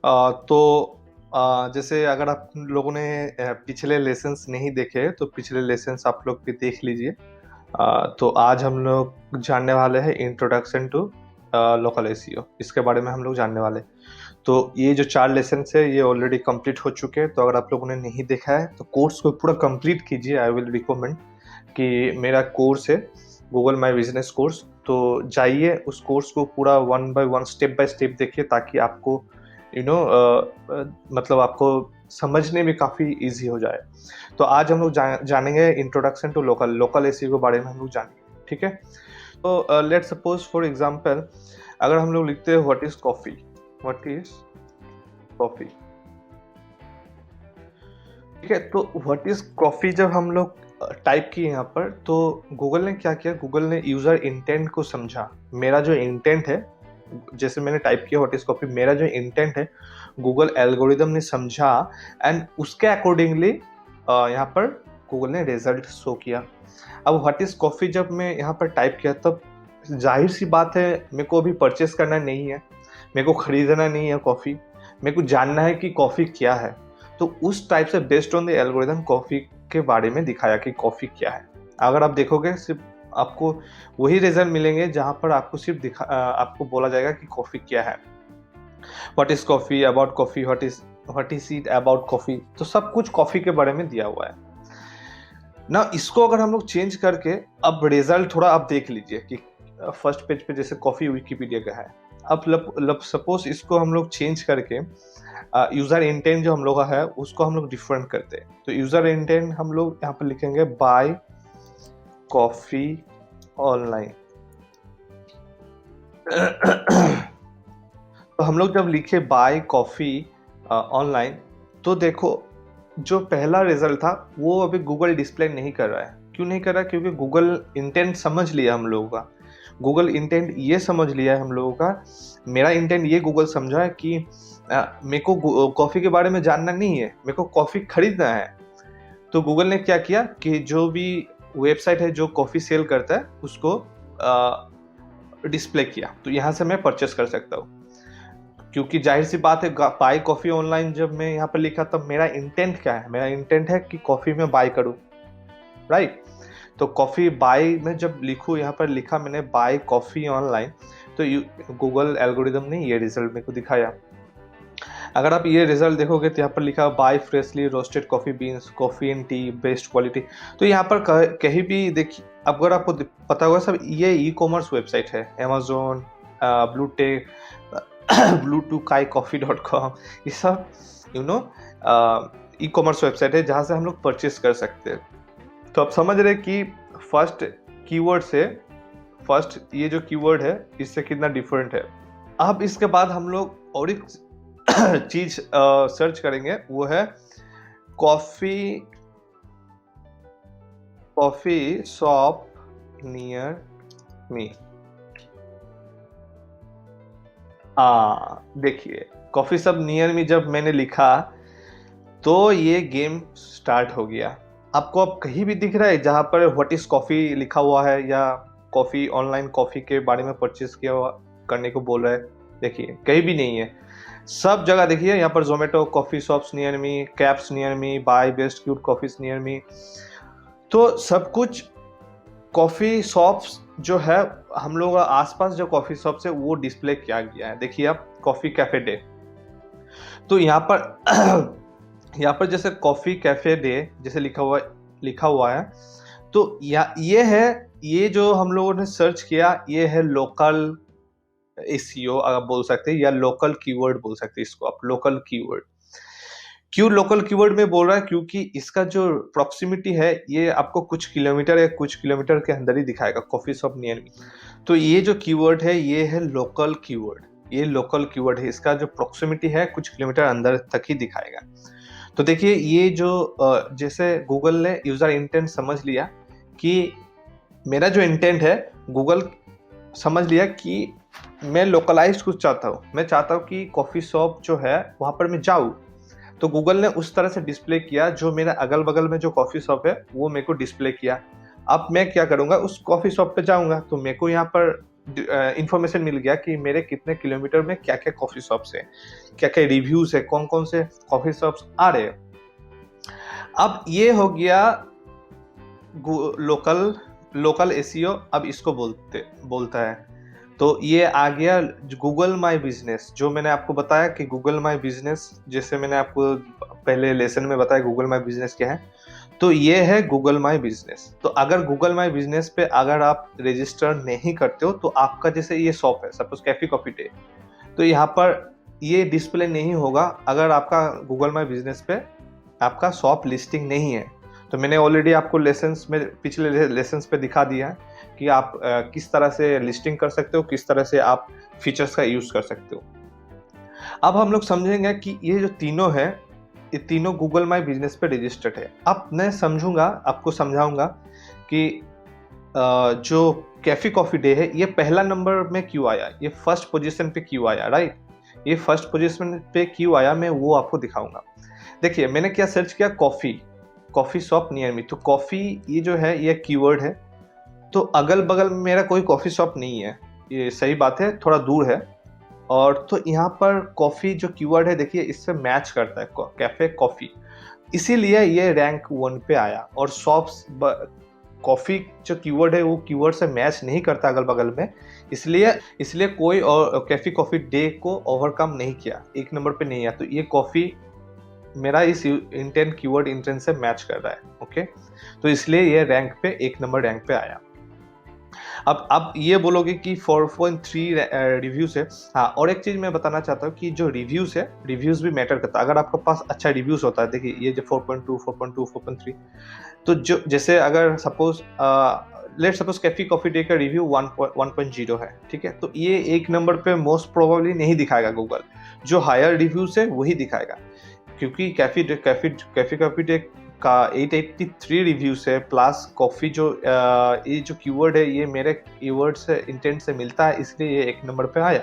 तो जैसे अगर आप लोगों ने पिछले लेसन्स नहीं देखे तो पिछले लेसन्स आप लोग भी देख लीजिए। तो आज हम लोग जानने वाले हैं इंट्रोडक्शन टू लोकल एसईओ, इसके बारे में हम लोग जानने वाले। तो ये जो 4 लेसन्स है ये ऑलरेडी कंप्लीट हो चुके हैं, तो अगर आप लोगों ने नहीं देखा है तो कोर्स को पूरा कंप्लीट कीजिए। आई विल रिकमेंड कि मेरा कोर्स है गूगल माय बिजनेस कोर्स, तो जाइए उस कोर्स को पूरा one by one step by step देखिए, ताकि आपको मतलब आपको समझने में काफ़ी इजी हो जाए। तो आज हम लोग जानेंगे इंट्रोडक्शन टू लोकल एसईओ के बारे में हम लोग जानेंगे, ठीक है। तो लेट्स सपोज फॉर एग्जांपल, अगर हम लोग लिखते हैं what is coffee, what is coffee, ठीक है। तो व्हाट इज कॉफी जब हम लोग टाइप किए यहाँ पर, तो गूगल ने क्या किया, गूगल ने यूजर इंटेंट को समझा। मेरा जो इंटेंट है, जैसे मैंने टाइप किया व्हाट इज कॉफी, मेरा जो इंटेंट है गूगल एल्गोरिदम ने समझा, एंड उसके अकॉर्डिंगली यहाँ पर गूगल ने रिजल्ट शो किया। अब व्हाट इज कॉफी जब मैं यहाँ पर टाइप किया, तब जाहिर सी बात है मेरे को अभी परचेस करना नहीं है, मेरे को खरीदना नहीं है कॉफ़ी, मेरे को जानना है कि कॉफ़ी क्या है। तो उस टाइप से based on the algorithm coffee के बारे में दिखाया कि कॉफ़ी क्या है। अगर आप देखोगे सिर्फ आपको वही रिजल्ट मिलेंगे जहाँ पर आपको सिर्फ आपको बोला जाएगा कि कॉफ़ी क्या है, what is coffee, about coffee, what is it about coffee, तो सब कुछ कॉफ़ी के बारे में दिया हुआ है ना। इसको अगर हम लोग चेंज करके अब रिजल्ट थोड़ा आप देख लीजिए कि फर्स्ट पेज पे जैसे कॉफ़ी विकिपीडिया का है, अब सपोज इसको हम लोग चेंज करके यूजर इंटेंट जो हम लोग का है उसको हम लोग डिफरेंट करते हैं। तो यूजर इंटेंट हम लोग यहाँ पर लिखेंगे बाय कॉफी ऑनलाइन। तो हम लोग जब लिखे बाय कॉफी ऑनलाइन, तो देखो जो पहला रिजल्ट था वो अभी गूगल डिस्प्ले नहीं कर रहा है। क्यों नहीं कर रहा? क्योंकि गूगल इंटेंट समझ लिया हम लोगों का। गूगल इंटेंट ये समझ लिया है हम लोगों का, मेरा इंटेंट ये गूगल समझा है कि मेरे को कॉफ़ी के बारे में जानना नहीं है, मेरे को कॉफ़ी खरीदना है। तो गूगल ने क्या किया कि जो भी वेबसाइट है जो कॉफ़ी सेल करता है उसको डिस्प्ले किया, तो यहाँ से मैं परचेस कर सकता हूँ। क्योंकि जाहिर सी बात है बाय कॉफ़ी ऑनलाइन जब मैं यहाँ पर लिखा तब मेरा इंटेंट क्या है, मेरा इंटेंट है कि कॉफ़ी में बाय करूँ, राइट। तो कॉफ़ी बाय में जब लिखूँ, यहाँ पर लिखा मैंने बाय कॉफ़ी ऑनलाइन, तो गूगल एल्गोरिदम ने ये रिजल्ट मेरे को दिखाया। अगर आप ये रिजल्ट देखोगे तो यहाँ पर लिखा buy freshly roasted coffee beans, coffee and tea best quality. तो यहाँ पर कहीं भी देखिए, अगर आपको पता होगा सब ये ई कॉमर्स वेबसाइट है, अमेजोन, ब्लूटेक, bluetoothkaicoffee.com, ये सब ई कॉमर्स वेबसाइट है जहाँ से हम लोग परचेस कर सकते हैं। तो आप समझ रहे कि फर्स्ट कीवर्ड से फर्स्ट ये जो कीवर्ड है इससे कितना डिफरेंट है। अब इसके बाद हम लोग और एक चीज सर्च करेंगे, वो है कॉफी शॉप नियर मी। देखिए कॉफी शॉप नियर मी जब मैंने लिखा तो ये गेम स्टार्ट हो गया। आपको अब कहीं भी दिख रहा है जहाँ पर व्हाट इज कॉफी लिखा हुआ है या कॉफी ऑनलाइन कॉफी के बारे में परचेस करने को बोल रहा है? देखिए कहीं भी नहीं है। सब जगह देखिए, यहाँ पर Zomato, coffee shops near me, cafes near me, buy best cute coffees near me. तो सब कुछ कॉफी शॉप्स जो है हम लोग आसपास जो कॉफी शॉप्स है वो डिस्प्ले किया गया है। देखिए आप कॉफी कैफे डे, तो यहाँ पर यहाँ पर जैसे कॉफी कैफे डे जैसे लिखा हुआ है, तो ये है, ये जो हम लोगों ने सर्च किया ये है लोकल एसईओ आप बोल सकते हैं, या लोकल कीवर्ड बोल सकते हैं इसको आप, लोकल कीवर्ड। क्यों लोकल कीवर्ड में बोल रहा है? क्योंकि इसका जो प्रॉक्सिमिटी है ये आपको कुछ किलोमीटर या कुछ किलोमीटर के अंदर ही दिखाएगा, कॉफी शॉप नियर मी। तो ये जो कीवर्ड है ये है लोकल कीवर्ड, ये लोकल कीवर्ड है, इसका जो प्रॉक्सिमिटी है कुछ किलोमीटर अंदर तक ही दिखाएगा। तो देखिए ये जो जैसे गूगल ने यूजर इंटेंट समझ लिया कि मेरा जो इंटेंट है, गूगल समझ लिया कि मैं लोकलाइज्ड कुछ चाहता हूँ, मैं चाहता हूँ कि कॉफ़ी शॉप जो है वहाँ पर मैं जाऊँ। तो गूगल ने उस तरह से डिस्प्ले किया, जो मेरा अगल बगल में जो कॉफ़ी शॉप है वो मेरे को डिस्प्ले किया। अब मैं क्या करूँगा, उस कॉफ़ी शॉप पे जाऊँगा, तो मेरे को यहाँ पर इंफॉर्मेशन मिल गया कि मेरे कितने किलोमीटर में क्या क्या कॉफ़ी शॉप्स है, क्या क्या रिव्यूज़ है, कौन कौन से कॉफ़ी शॉप्स आ रहे हैं। अब ये हो गया लोकल लोकल एसईओ, अब इसको बोलता है। तो ये आ गया गूगल माई बिजनेस, जो मैंने आपको बताया कि गूगल माई बिजनेस, जैसे मैंने आपको पहले लेसन में बताया गूगल माई बिजनेस क्या है, तो ये है गूगल माई बिजनेस। तो अगर गूगल माई बिजनेस पे अगर आप रजिस्टर नहीं करते हो, तो आपका जैसे ये शॉप है, सपोज कैफे कॉफी डे, तो यहाँ पर ये डिस्प्ले नहीं होगा अगर आपका गूगल माई बिजनेस पे आपका शॉप लिस्टिंग नहीं है। तो मैंने ऑलरेडी आपको लेसन्स में, पिछले लेसन्स पे दिखा दिया है कि आप किस तरह से लिस्टिंग कर सकते हो, किस तरह से आप फीचर्स का यूज़ कर सकते हो। अब हम लोग समझेंगे कि ये जो तीनों है, ये तीनों गूगल माई बिजनेस पे रजिस्टर्ड है। अब मैं समझूंगा, आपको समझाऊंगा कि जो कैफे कॉफी डे है ये पहला नंबर में क्यों आया, ये फर्स्ट पोजीशन पे क्यों आया, राइट। ये फर्स्ट पोजीशन पे क्यों आया, मैं वो आपको दिखाऊंगा। देखिए मैंने क्या सर्च किया, कॉफी शॉप नियर मी। तो कॉफी ये जो है ये कीवर्ड है, तो अगल बगल में मेरा कोई कॉफी शॉप नहीं है, ये सही बात है, थोड़ा दूर है। और तो यहाँ पर कॉफी जो कीवर्ड है, देखिए इससे मैच करता है कैफे कॉफी, इसीलिए ये रैंक 1 पे आया। और शॉप्स कॉफी जो कीवर्ड है वो कीवर्ड से मैच नहीं करता अगल बगल में, इसलिए कोई और कैफे कॉफी डे को ओवरकम नहीं किया, 1 नंबर पे नहीं आया। तो ये कॉफी मेरा इस इंटेंट कीवर्ड इंटेंट से मैच कर रहा है, ओके। तो इसलिए ये रैंक पे 1 नंबर रैंक पे आया। अब ये बोलोगे कि 4.3 रिव्यूज है। हाँ, और एक चीज मैं बताना चाहता हूँ कि जो रिव्यूज है, रिव्यूज भी मैटर करता है। अगर आपके पास अच्छा रिव्यूज होता है, देखिए ये जो 4.2, 4.2, 4.3, तो जो जैसे अगर suppose let suppose cafe coffee day का रिव्यू 1.0 है, ठीक है, तो ये 1 नंबर पे मोस्ट प्रोबेबली नहीं दिखाएगा गूगल, जो हायर रिव्यूज है वही दिखाएगा। क्योंकि कैफे कॉफी डे का 883 रिव्यूज है, प्लस कॉफी जो ये जो कीवर्ड है ये मेरे कीवर्ड से इंटेंट से मिलता है, इसलिए ये 1 नंबर पे आया।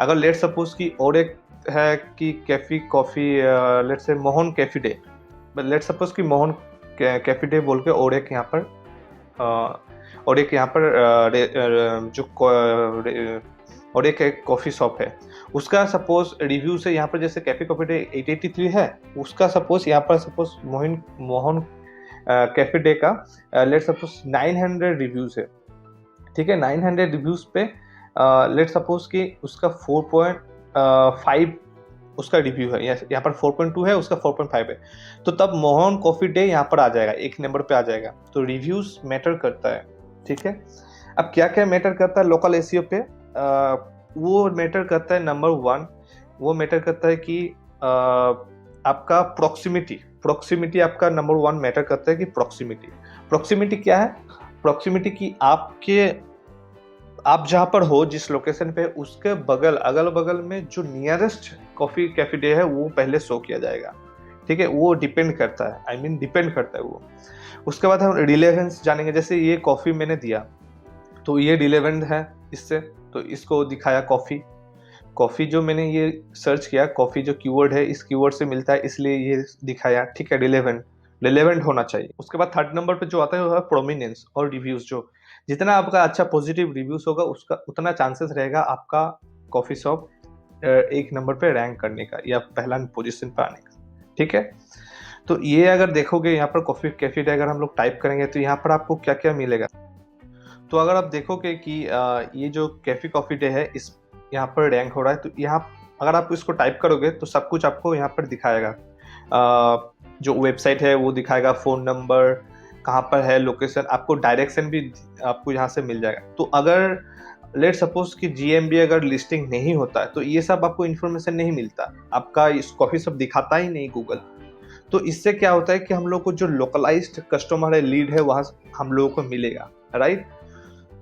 अगर लेट सपोज की और एक है कि कैफे कॉफी, लेट से Mohan cafe day, let suppose की मोहन कैफे डे बोल के और एक यहाँ पर जो और एक कॉफ़ी शॉप है, उसका सपोज रिव्यू से यहाँ पर जैसे कैफे कॉफी डे 883 है, उसका सपोज यहाँ पर सपोज मोहन कैफे डे का लेट सपोज 900 रिव्यूज है, ठीक है। 900 रिव्यूज पे लेट सपोज कि उसका 4.5 उसका रिव्यू है, यहाँ पर 4.2 है, उसका 4.5 है, तो तब मोहन कॉफी डे यहाँ पर आ जाएगा, 1 नंबर पे आ जाएगा। तो रिव्यूज मैटर करता है, ठीक है। अब क्या क्या मैटर करता है लोकल एसईओ पे, वो मैटर करता है नंबर 1, वो मैटर करता है कि आपका प्रॉक्सिमिटी आपका नंबर 1 मैटर करता है कि प्रॉक्सिमिटी क्या है, प्रॉक्सिमिटी की आप जहाँ पर हो, जिस लोकेशन पे, उसके अगल बगल में जो नियरेस्ट कॉफी कैफे डे है वो पहले शो किया जाएगा, ठीक है। वो डिपेंड करता है वो। उसके बाद हम रिलेवेंस जानेंगे, जैसे ये कॉफी मैंने दिया तो ये रिलेवेंट है इससे, तो इसको दिखाया कॉफी जो मैंने ये सर्च किया, कॉफी जो कीवर्ड है इस कीवर्ड से मिलता है, इसलिए ये दिखाया, ठीक है, रिलेवेंट होना चाहिए। उसके बाद 3rd नंबर पे जो आता है वो है प्रोमिनेंस और रिव्यूज। जो जितना आपका अच्छा पॉजिटिव रिव्यूज होगा उसका उतना चांसेस रहेगा आपका कॉफी शॉप 1 नंबर पे रैंक करने का या पहला पोजीशन पे आने का, ठीक है। तो ये अगर देखोगे यहाँ पर कॉफी कैफे डे अगर हम लोग टाइप करेंगे तो यहाँ पर आपको क्या क्या मिलेगा। तो अगर आप देखोगे कि ये जो कैफे कॉफी डे है इस यहाँ पर रैंक हो रहा है, तो यहाँ अगर आप इसको टाइप करोगे तो सब कुछ आपको यहाँ पर दिखाएगा। जो वेबसाइट है वो दिखाएगा, फ़ोन नंबर कहाँ पर है, लोकेशन, आपको डायरेक्शन भी आपको यहाँ से मिल जाएगा। तो अगर लेट सपोज कि GMB अगर लिस्टिंग नहीं होता है तो ये सब आपको इन्फॉर्मेशन नहीं मिलता, आपका इस कॉफी शॉप दिखाता ही नहीं गूगल। तो इससे क्या होता है कि हम लोग को जो लोकलाइज्ड कस्टमर है, लीड है, वहाँ हम लोगों को मिलेगा, राइट।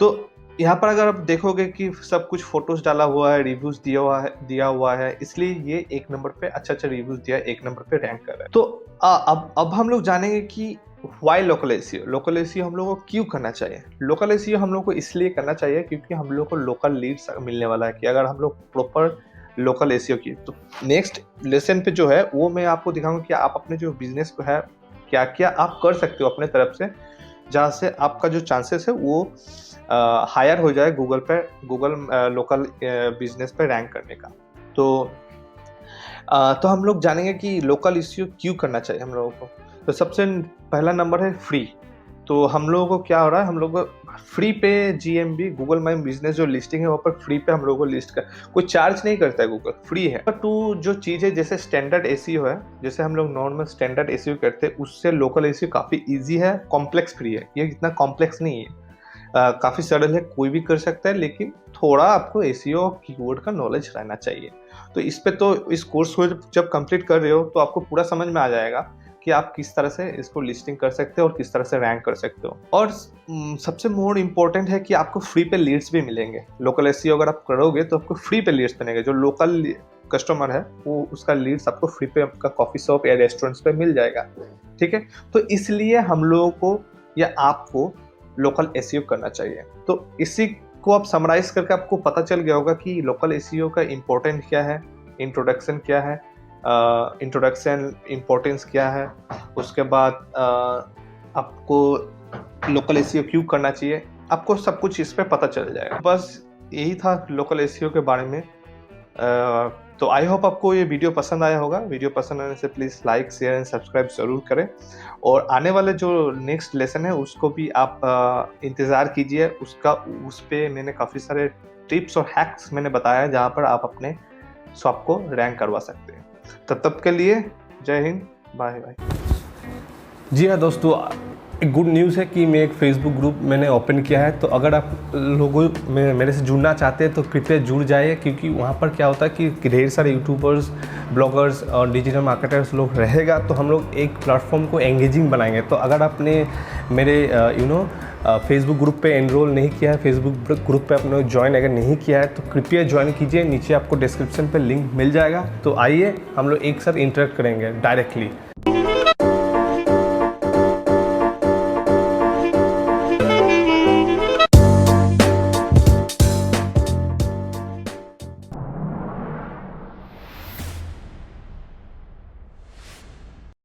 तो यहाँ पर अगर आप देखोगे कि सब कुछ फोटोज डाला हुआ है, रिव्यूज दिया हुआ है, इसलिए ये 1 नंबर पे अच्छा रिव्यूज दिया, 1 नंबर पे रैंक कर रहा है। तो अब हम लोग जानेंगे कि वाई लोकल एसईओ हम लोगों को क्यों करना चाहिए। लोकल एसईओ हम लोग को इसलिए करना चाहिए क्योंकि हम लोग को लोकल लीड्स मिलने वाला है, कि अगर हम लोग प्रॉपर लोकल एसईओ की। तो नेक्स्ट लेसन पे जो है वो मैं आपको दिखाऊंगा कि आप अपने जो बिजनेस को है क्या क्या आप कर सकते हो अपने तरफ से, जहाँ से आपका जो चांसेस है वो हायर हो जाए गूगल पे, गूगल लोकल बिजनेस पे रैंक करने का। तो हम लोग जानेंगे कि लोकल एसईओ क्यों करना चाहिए हम लोगों को। तो सबसे पहला नंबर है फ्री। तो हम लोगों को क्या हो रहा है, हम लोग को फ्री पे जीएमबी, गूगल माई बिजनेस जो लिस्टिंग है वहाँ पर फ्री पे हम लोगों को लिस्ट कर, कोई चार्ज नहीं करता है गूगल, फ्री है। टू जो चीज़ है जैसे स्टैंडर्ड एसईओ है, जैसे हम लोग नॉर्मल स्टैंडर्ड एसईओ करते हैं उससे लोकल एसईओ काफ़ी ईजी है, कॉम्प्लेक्स फ्री है। ये इतना कॉम्प्लेक्स नहीं है, काफ़ी सरल है, कोई भी कर सकता है, लेकिन थोड़ा आपको एसईओ कीवर्ड का नॉलेज रहना चाहिए। तो इस पे तो इस कोर्स को जब कंप्लीट कर रहे हो तो आपको पूरा समझ में आ जाएगा कि आप किस तरह से इसको लिस्टिंग कर सकते हो और किस तरह से रैंक कर सकते हो। और सबसे मोर इम्पोर्टेंट है कि आपको फ्री पे लीड्स भी मिलेंगे। लोकल एसईओ अगर आप करोगे तो आपको फ्री पे लीड्स मिलेंगे। जो लोकल कस्टमर है वो उसका लीड्स आपको फ्री पे आपका कॉफ़ी शॉप या रेस्टोरेंट्स पे मिल जाएगा, ठीक है। तो इसलिए हम लोगों को या आपको लोकल एसईओ करना चाहिए। तो इसी को आप समराइज करके आपको पता चल गया होगा कि लोकल एसईओ का इम्पोर्टेंट क्या है, इंट्रोडक्शन क्या है, इंट्रोडक्शन इम्पोर्टेंस क्या है, उसके बाद आपको लोकल एसईओ क्यों करना चाहिए, आपको सब कुछ इस पे पता चल जाएगा। बस यही था लोकल एसईओ के बारे में। तो आई होप आपको ये वीडियो पसंद आया होगा। वीडियो पसंद आने से please like, share and subscribe ज़रूर करें। और आने वाले जो नेक्स्ट लेसन है उसको भी आप इंतज़ार कीजिए। उस पे मैंने काफ़ी सारे टिप्स और हैक्स मैंने बताया जहाँ पर आप अपने शॉप को रैंक करवा सकते हैं। तब के लिए जय हिंद, बाय बाय। जी हाँ दोस्तों, एक गुड न्यूज़ है कि मैं एक फेसबुक ग्रुप मैंने ओपन किया है। तो अगर आप लोगों मेरे से जुड़ना चाहते हैं तो कृपया जुड़ जाइए, क्योंकि वहाँ पर क्या होता है कि ढेर सारे यूट्यूबर्स, ब्लॉगर्स और डिजिटल मार्केटर्स लोग रहेगा। तो हम लोग एक प्लेटफॉर्म को एंगेजिंग बनाएंगे। तो अगर आपने मेरे फेसबुक ग्रुप पे एनरोल नहीं किया है, फेसबुक ग्रुप पे आपने ज्वाइन अगर नहीं किया है तो कृपया ज्वाइन कीजिए। नीचे आपको डिस्क्रिप्शन पे लिंक मिल जाएगा। तो आइए हम लोग एक साथ इंटरेक्ट करेंगे डायरेक्टली।